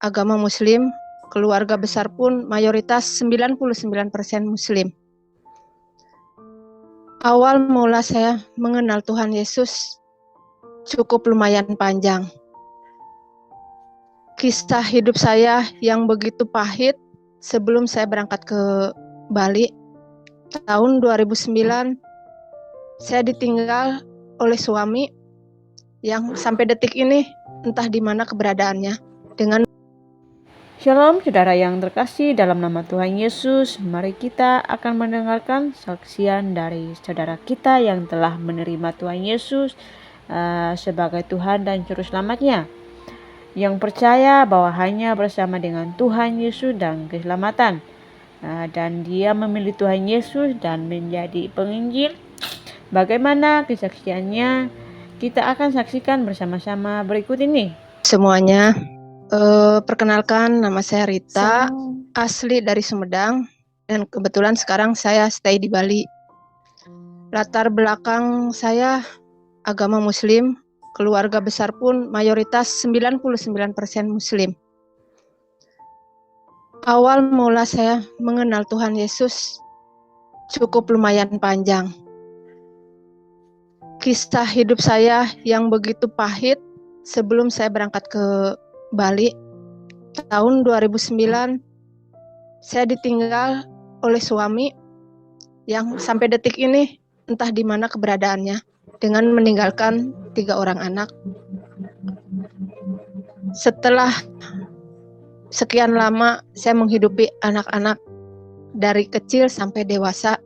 agama Muslim, keluarga besar pun mayoritas 99% Muslim. Awal mula saya mengenal Tuhan Yesus cukup lumayan panjang. Kisah hidup saya yang begitu pahit sebelum saya berangkat ke Bali. Tahun 2009 saya ditinggal oleh suami yang sampai detik ini entah di mana keberadaannya. Shalom saudara yang terkasih dalam nama Tuhan Yesus. Mari kita akan mendengarkan saksian dari saudara kita yang telah menerima Tuhan Yesus sebagai Tuhan dan Juru Selamatnya, yang percaya bahwa hanya bersama dengan Tuhan Yesus dan keselamatan, dan dia memilih Tuhan Yesus dan menjadi penginjil. Bagaimana kesaksiannya? Kita akan saksikan bersama-sama berikut ini. Semuanya, perkenalkan, nama saya Rita, asli dari Sumedang, dan kebetulan sekarang saya stay di Bali. Latar belakang saya agama Muslim, keluarga besar pun mayoritas 99% Muslim. Awal mula saya mengenal Tuhan Yesus cukup lumayan panjang. Kisah hidup saya yang begitu pahit sebelum saya berangkat ke Bali. Tahun 2009 saya ditinggal oleh suami yang sampai detik ini entah di mana keberadaannya, dengan meninggalkan 3 orang anak. Setelah sekian lama saya menghidupi anak-anak dari kecil sampai dewasa,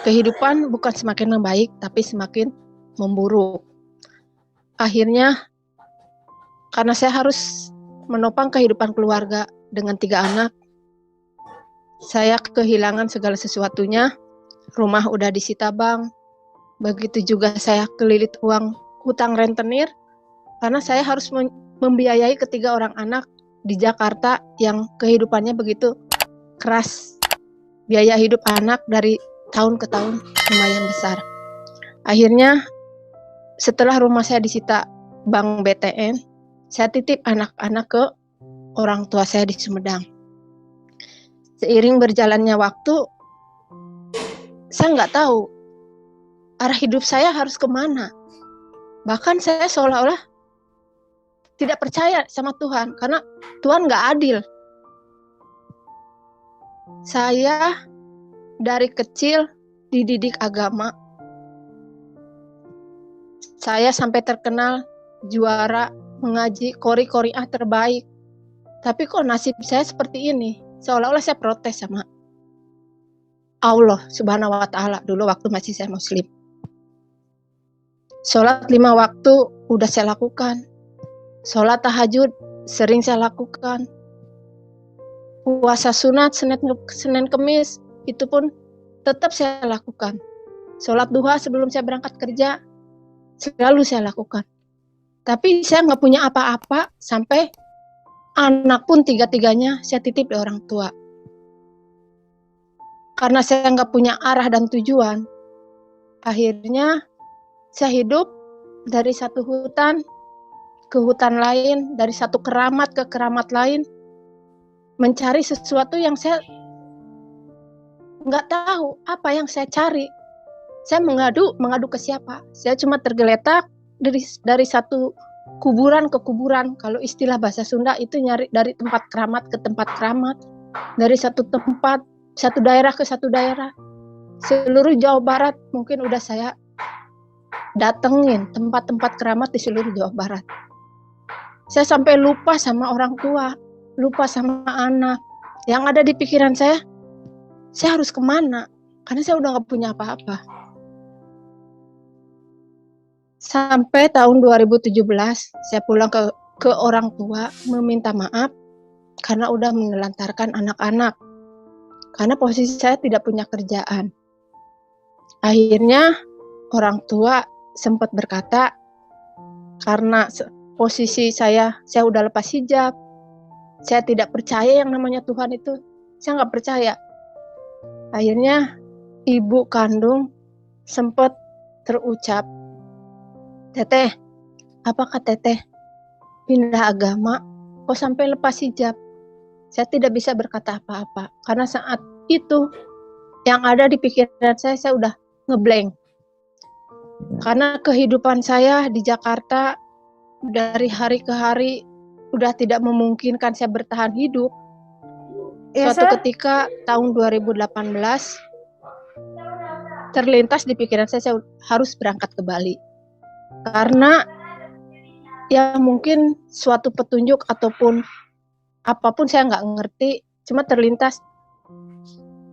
kehidupan bukan semakin membaik tapi semakin memburuk. Akhirnya karena saya harus menopang kehidupan keluarga dengan 3 anak, saya kehilangan segala sesuatunya. Rumah udah disita bank, begitu juga saya kelilit uang hutang rentenir karena saya harus membiayai ketiga orang anak di Jakarta yang kehidupannya begitu keras. Biaya hidup anak dari tahun ke tahun lumayan besar. Akhirnya setelah rumah saya disita bank BTN, saya titip anak-anak ke orang tua saya di Sumedang. Seiring berjalannya waktu, saya nggak tahu arah hidup saya harus kemana. Bahkan saya seolah-olah tidak percaya sama Tuhan karena Tuhan nggak adil. Saya dari kecil dididik agama. Saya sampai terkenal juara mengaji qori-qoriah terbaik. Tapi kok nasib saya seperti ini? Seolah-olah saya protes sama Allah Subhanahu wa Ta'ala dulu waktu masih saya Muslim. Sholat 5 waktu udah saya lakukan. Sholat tahajud sering saya lakukan. Puasa sunat Senin Kemis itu pun tetap saya lakukan. Sholat duha sebelum saya berangkat kerja selalu saya lakukan. Tapi saya nggak punya apa-apa sampai anak pun 3-3-nya saya titip di orang tua. Karena saya nggak punya arah dan tujuan, akhirnya saya hidup dari satu hutan ke hutan lain, dari satu keramat ke keramat lain, mencari sesuatu yang saya nggak tahu apa yang saya cari. Saya mengadu ke siapa? Saya cuma tergeletak dari satu kuburan ke kuburan. Kalau istilah bahasa Sunda itu nyari dari tempat keramat ke tempat keramat, dari satu tempat, satu daerah ke satu daerah. Seluruh Jawa Barat mungkin udah saya datengin tempat-tempat keramat di seluruh Jawa Barat. Saya sampai lupa sama orang tua, lupa sama anak. Yang ada di pikiran saya harus kemana? Karena saya udah gak punya apa-apa. Sampai tahun 2017, saya pulang ke orang tua meminta maaf karena udah menelantarkan anak-anak. Karena posisi saya tidak punya kerjaan. Akhirnya orang tua sempat berkata, karena posisi saya udah lepas hijab, saya tidak percaya yang namanya Tuhan itu, saya nggak percaya. Akhirnya ibu kandung sempat terucap, "Teteh, apakah teteh pindah agama? kok sampai lepas hijab? Saya tidak bisa berkata apa-apa karena saat itu yang ada di pikiran saya udah ngeblank. Karena kehidupan saya di Jakarta dari hari ke hari udah tidak memungkinkan saya bertahan hidup. Suatu ketika tahun 2018 terlintas di pikiran saya harus berangkat ke Bali. Karena ya mungkin suatu petunjuk ataupun apapun saya nggak ngerti, cuma terlintas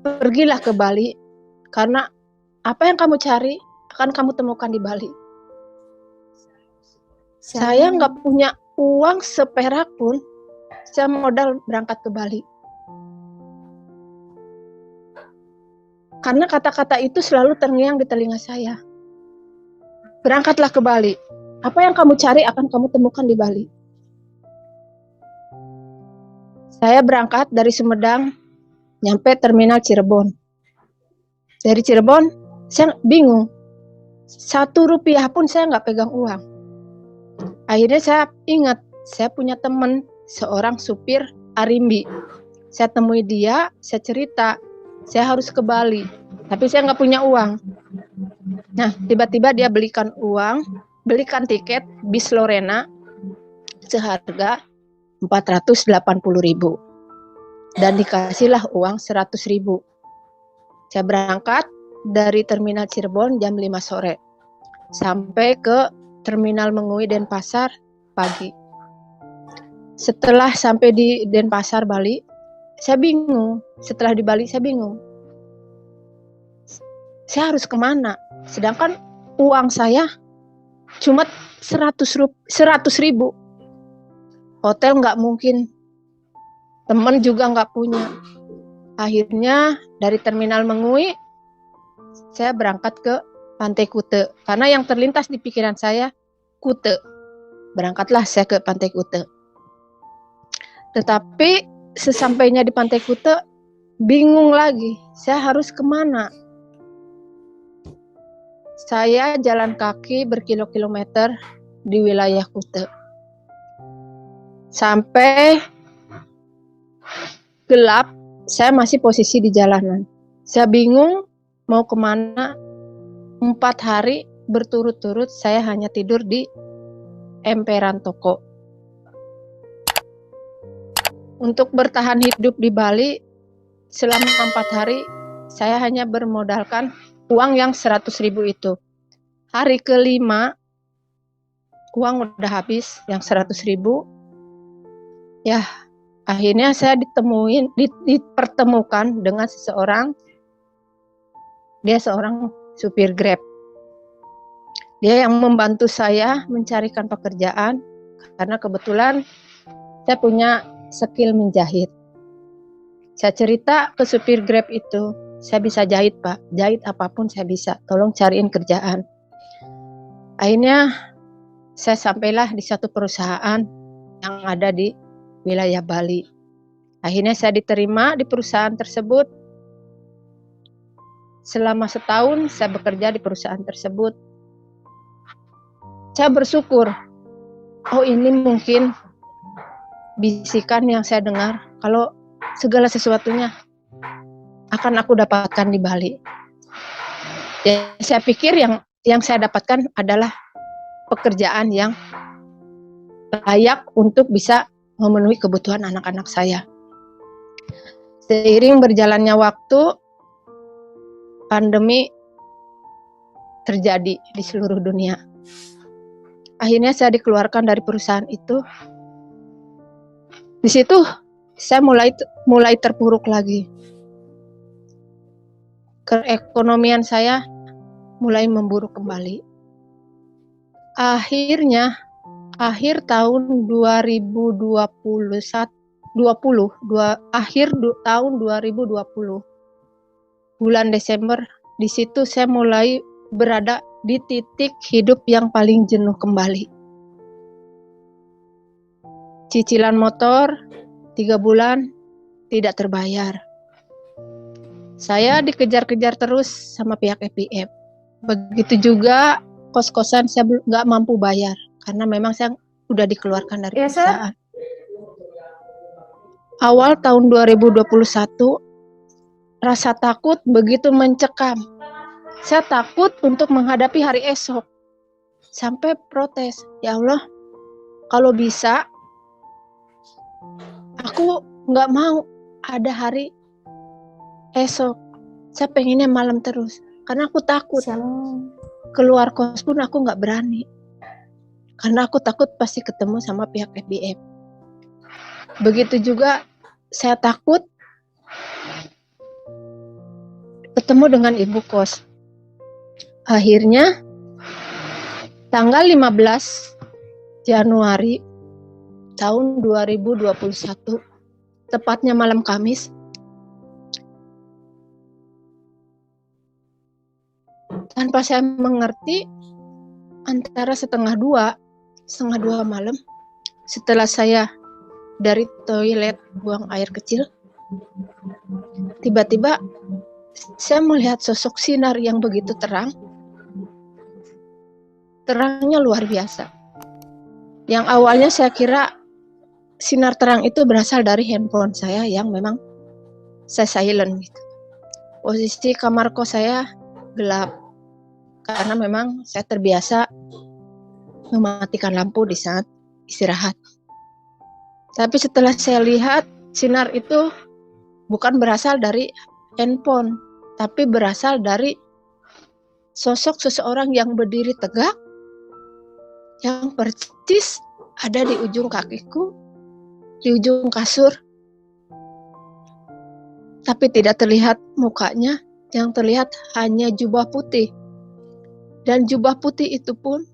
pergilah ke Bali karena apa yang kamu cari akan kamu temukan di Bali. Saya nggak punya uang seperak pun, saya modal berangkat ke Bali. Karena kata-kata itu selalu terngiang di telinga saya. Berangkatlah ke Bali. Apa yang kamu cari akan kamu temukan di Bali. Saya berangkat dari Sumedang, nyampe terminal Cirebon. Dari Cirebon, saya bingung. 1 rupiah pun saya nggak pegang uang. Akhirnya saya ingat, saya punya teman, seorang supir Arimbi. Saya temui dia, saya cerita, saya harus ke Bali, tapi saya nggak punya uang. Nah, tiba-tiba dia belikan tiket bis Lorena seharga 480.000 dan dikasihlah uang 100.000. Saya berangkat dari terminal Cirebon jam 5 sore sampai ke terminal Mengui Denpasar pagi. Setelah sampai di Denpasar Bali, saya bingung. Setelah di Bali saya bingung. Saya harus kemana? Sedangkan uang saya cuma 100.000. Hotel nggak mungkin, teman juga nggak punya. Akhirnya dari terminal Mengui, saya berangkat ke Pantai Kute. Karena yang terlintas di pikiran saya, Kute. Berangkatlah saya ke Pantai Kute. Tetapi sesampainya di Pantai Kute, bingung lagi, saya harus kemana? Saya jalan kaki berkilo-kilometer di wilayah Kute. Sampai gelap, saya masih posisi di jalanan. Saya bingung mau kemana. 4 hari berturut-turut saya hanya tidur di emperan toko. Untuk bertahan hidup di Bali selama 4 hari, saya hanya bermodalkan uang yang 100.000 itu. Hari ke-5, uang udah habis yang 100.000. Ya, akhirnya saya dipertemukan dengan seseorang. Dia seorang supir Grab. Dia yang membantu saya mencarikan pekerjaan karena kebetulan saya punya skill menjahit. Saya cerita ke supir Grab itu, saya bisa jahit Pak, jahit apapun saya bisa, tolong cariin kerjaan. Akhirnya saya sampailah di satu perusahaan yang ada di wilayah Bali. Akhirnya saya diterima di perusahaan tersebut. Selama setahun saya bekerja di perusahaan tersebut. Saya bersyukur, oh ini mungkin bisikan yang saya dengar, kalau segala sesuatunya akan aku dapatkan di Bali. Dan saya pikir yang saya dapatkan adalah pekerjaan yang layak untuk bisa memenuhi kebutuhan anak-anak saya. Seiring berjalannya waktu, pandemi terjadi di seluruh dunia. Akhirnya saya dikeluarkan dari perusahaan itu. Di situ saya mulai terpuruk lagi. Keekonomian saya mulai memburuk kembali. Akhirnya akhir tahun 2020, tahun 2020, bulan Desember, di situ saya mulai berada di titik hidup yang paling jenuh kembali. Cicilan motor 3 bulan tidak terbayar. Saya dikejar-kejar terus sama pihak EPF. Begitu juga kos-kosan saya nggak mampu bayar karena memang saya udah dikeluarkan dari perusahaan. awal tahun 2021, rasa takut begitu mencekam. Saya takut untuk menghadapi hari esok. Sampai protes, ya Allah, kalau bisa, aku nggak mau ada hari esok. Saya pengennya malam terus. Karena aku takut. Keluar kos pun aku nggak berani. Karena aku takut pasti ketemu sama pihak FBM. Begitu juga saya takut ketemu dengan ibu kos. Akhirnya tanggal 15 Januari tahun 2021, tepatnya malam Kamis, tanpa saya mengerti, antara setengah dua malam, setelah saya dari toilet buang air kecil, tiba-tiba saya melihat sosok sinar yang begitu terang. Terangnya luar biasa. Yang awalnya saya kira sinar terang itu berasal dari handphone saya yang memang saya silent gitu. Posisi kamar kos saya gelap karena memang saya terbiasa mematikan lampu di saat istirahat. Tapi setelah saya lihat, sinar itu bukan berasal dari handphone, tapi berasal dari sosok seseorang yang berdiri tegak, yang persis ada di ujung kakiku, di ujung kasur. Tapi tidak terlihat mukanya, yang terlihat hanya jubah putih. Dan jubah putih itu pun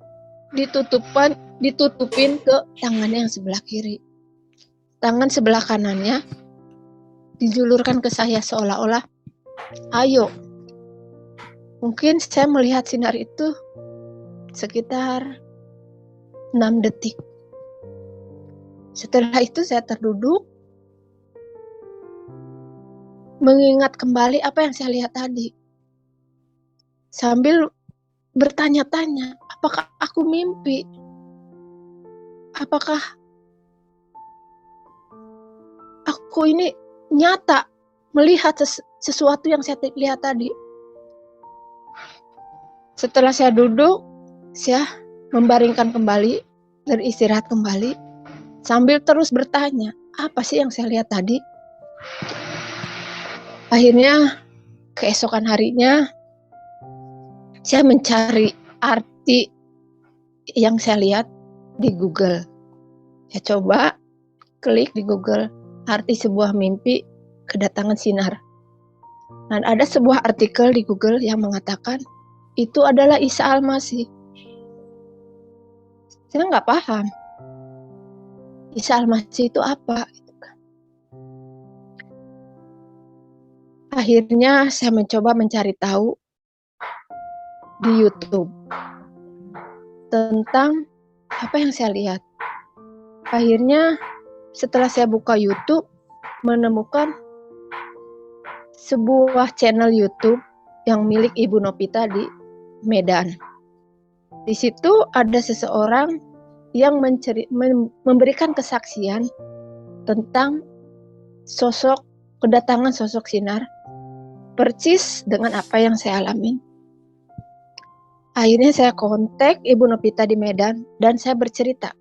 ditutupin ke tangannya yang sebelah kiri. Tangan sebelah kanannya dijulurkan ke saya seolah-olah, ayo. Mungkin saya melihat sinar itu sekitar 6 detik. Setelah itu saya terduduk, mengingat kembali apa yang saya lihat tadi. Sambil bertanya-tanya, apakah aku mimpi? Apakah aku ini nyata melihat sesuatu yang saya lihat tadi? Setelah saya duduk, saya membaringkan kembali, beristirahat kembali, sambil terus bertanya, apa sih yang saya lihat tadi? Akhirnya, keesokan harinya, saya mencari arti yang saya lihat di Google. Saya coba klik di Google, arti sebuah mimpi kedatangan sinar. Dan ada sebuah artikel di Google yang mengatakan, itu adalah Isa Al-Masih. Saya nggak paham. Isa Al-Masih itu apa? Akhirnya saya mencoba mencari tahu di YouTube tentang apa yang saya lihat. Akhirnya setelah saya buka YouTube, menemukan sebuah channel YouTube yang milik Ibu Nopita di Medan. Di situ ada seseorang yang memberikan kesaksian tentang kedatangan sosok sinar, persis dengan apa yang saya alami. Akhirnya saya kontak Ibu Nopita di Medan dan saya bercerita.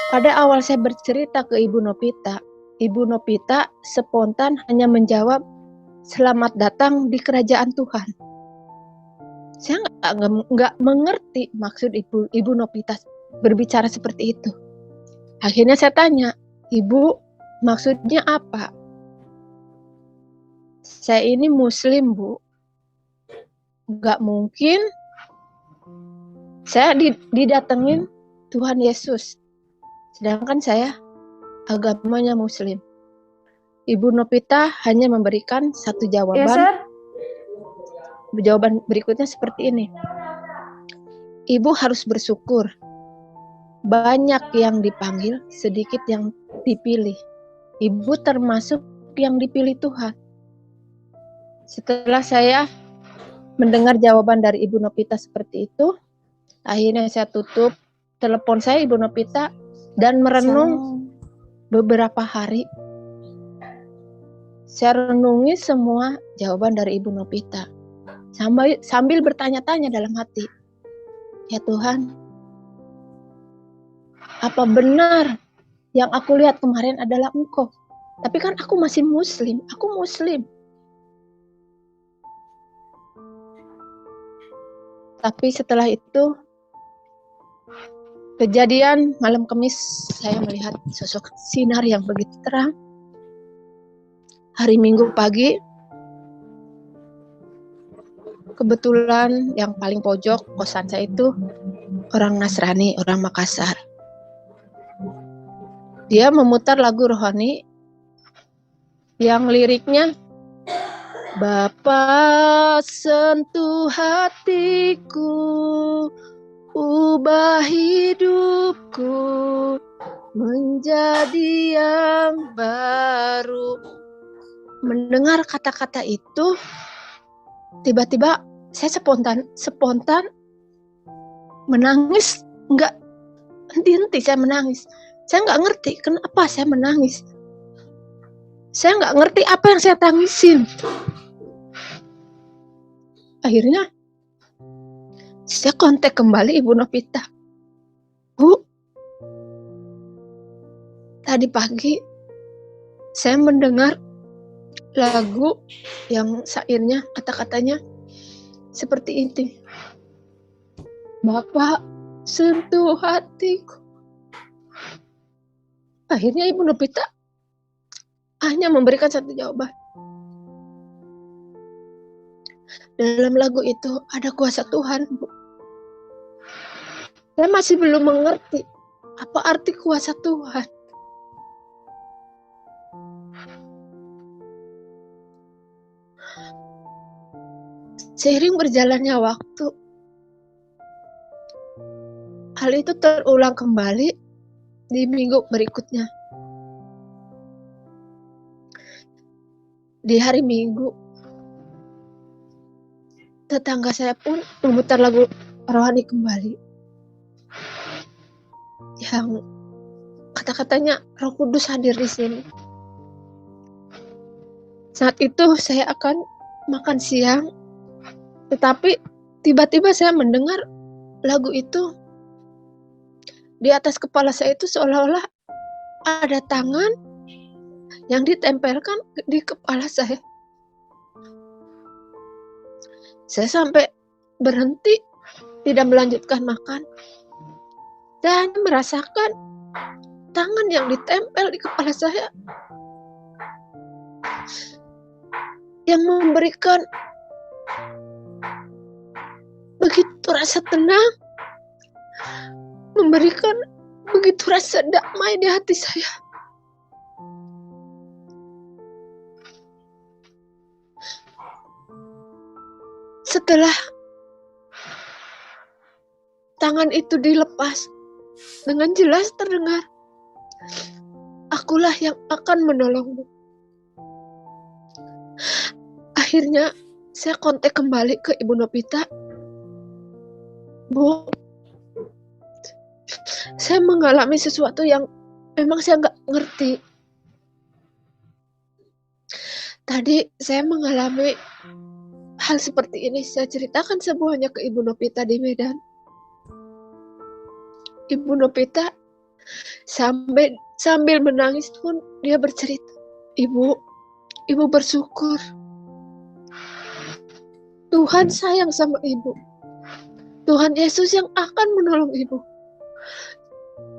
Pada awal saya bercerita ke Ibu Nopita spontan hanya menjawab, selamat datang di kerajaan Tuhan. Saya nggak mengerti maksud Ibu Nopita berbicara seperti itu. Akhirnya saya tanya, Ibu, maksudnya apa? Saya ini Muslim, Bu. Nggak mungkin saya didatengin Tuhan Yesus. Sedangkan saya agamanya Muslim. Ibu Nopita hanya memberikan satu jawaban. Yes, sir. Jawaban berikutnya seperti ini. Ibu harus bersyukur. Banyak yang dipanggil, sedikit yang dipilih. Ibu termasuk yang dipilih Tuhan. Setelah saya mendengar jawaban dari Ibu Nopita seperti itu, akhirnya saya tutup telepon saya Ibu Novita dan merenung beberapa hari. Saya renungi semua jawaban dari Ibu Novita. Sambil bertanya-tanya dalam hati, ya Tuhan, apa benar yang aku lihat kemarin adalah Engkau? Tapi kan aku masih Muslim, aku Muslim. Tapi setelah itu, kejadian malam Kamis, saya melihat sosok sinar yang begitu terang. Hari Minggu pagi, kebetulan yang paling pojok kosan saya itu orang Nasrani, orang Makassar. Dia memutar lagu rohani yang liriknya, Bapa sentuh hatiku, ubah hidupku menjadi yang baru. Mendengar kata-kata itu, tiba-tiba saya spontan menangis, nggak henti-henti saya menangis. Saya nggak ngerti kenapa saya menangis. Saya nggak ngerti apa yang saya tangisin. Akhirnya saya kontak kembali Ibu Novita. Bu, tadi pagi saya mendengar lagu yang syairnya, kata-katanya seperti ini. Bapak sentuh hatiku. Akhirnya Ibu Novita hanya memberikan satu jawaban. Dalam lagu itu ada kuasa Tuhan, Bu. Saya masih belum mengerti apa arti kuasa Tuhan. Seiring berjalannya waktu, hal itu terulang kembali di minggu berikutnya. Di hari Minggu, tetangga saya pun memutar lagu rohani kembali. Yang kata-katanya Roh Kudus hadir di sini. Saat itu saya akan makan siang, tetapi tiba-tiba saya mendengar lagu itu. Di atas kepala saya itu seolah-olah ada tangan yang ditempelkan di kepala saya. Saya sampai berhenti, tidak melanjutkan makan, dan merasakan tangan yang ditempel di kepala saya yang memberikan begitu rasa tenang, memberikan begitu rasa damai di hati saya. Setelah tangan itu dilepas, dengan jelas terdengar, akulah yang akan menolongmu. Akhirnya saya kontak kembali ke Ibu Novita. Bu, saya mengalami sesuatu yang memang saya nggak ngerti. Tadi saya mengalami hal seperti ini. Saya ceritakan semuanya ke Ibu Novita di Medan. Ibu Novita sambil menangis pun dia bercerita, Ibu bersyukur. Tuhan sayang sama Ibu. Tuhan Yesus yang akan menolong Ibu.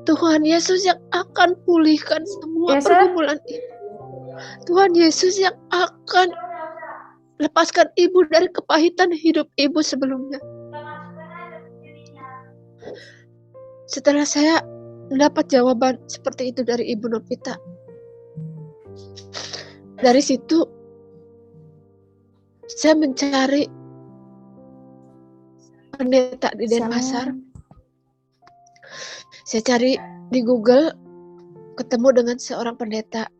Tuhan Yesus yang akan pulihkan semua pergumulan Ibu. Tuhan Yesus yang akan lepaskan Ibu dari kepahitan hidup Ibu sebelumnya. Setelah saya mendapat jawaban seperti itu dari Ibu Novita, dari situ saya mencari pendeta di Denpasar. Saya cari di Google, ketemu dengan seorang pendeta.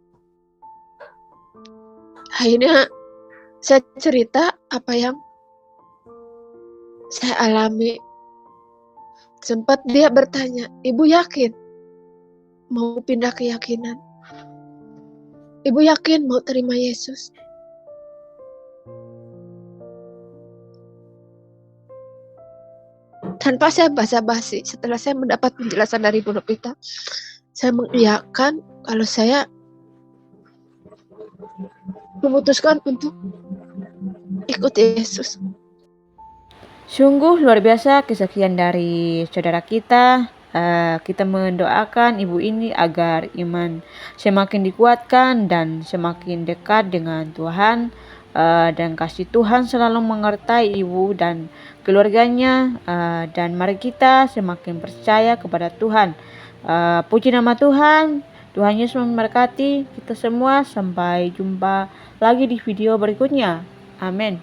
Akhirnya saya cerita apa yang saya alami. Sempat dia bertanya, "Ibu yakin mau pindah keyakinan? Ibu yakin mau terima Yesus?" Tanpa saya basa-basi, setelah saya mendapat penjelasan dari Pondok Pelita, saya mengiyakan kalau saya memutuskan untuk ikut Yesus. Sungguh luar biasa kesaksian dari saudara kita. Kita mendoakan ibu ini agar iman semakin dikuatkan dan semakin dekat dengan Tuhan, dan kasih Tuhan selalu mengertai ibu dan keluarganya, dan mari kita semakin percaya kepada Tuhan. Puji nama Tuhan. Tuhan Yesus memberkati kita semua. Sampai jumpa lagi di video berikutnya. Amin.